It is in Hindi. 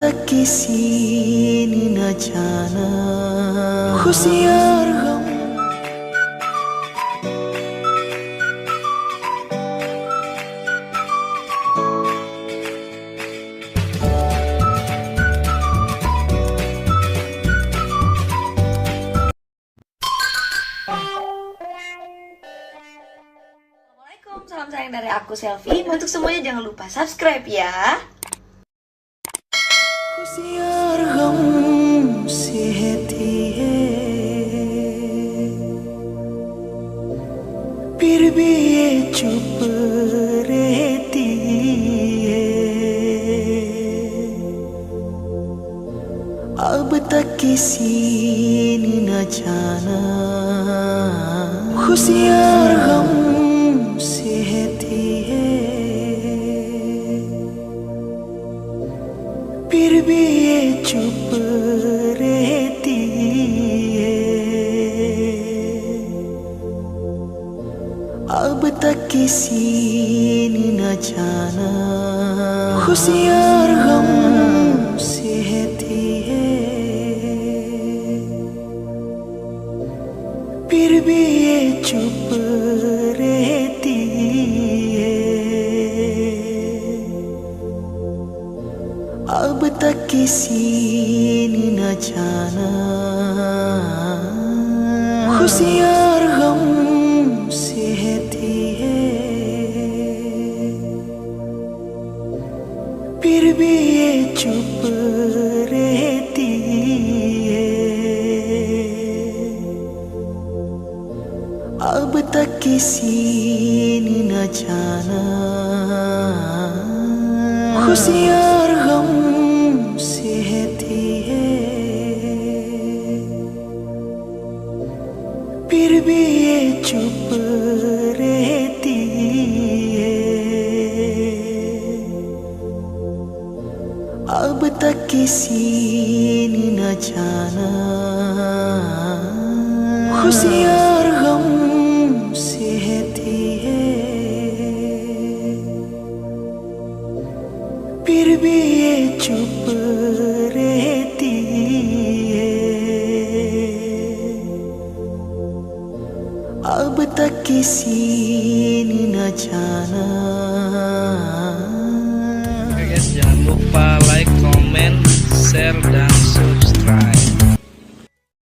किसी ने न जाना खुशियार गम। Assalamualaikum, salam sayang dari aku Selfie. Untuk semuanya jangan lupa subscribe ya. Khushiyar गम सहती है फिर भी ये चुप रहती है। अब तक किसी ने न जाना खुशियार गम सहती है फिर भी ये चुप रहती है। अब तक किसी ने न जाना खुशियार गम सहती है फिर भी ये चुप रहती है। अब तक किसी ने न जाना खुशियार गम सहती है फिर भी ये चुप रहती है। अब तक किसी ने न जाना खुशियार गम सहती है फिर भी ये चुप रहती है। अब तक किसी ने न जाना खुशियार गम सहती है फिर भी ये चुप रहती है। अब तक किसी ने न जाना। Oke guys, jangan lupa like, comment, share, dan subscribe.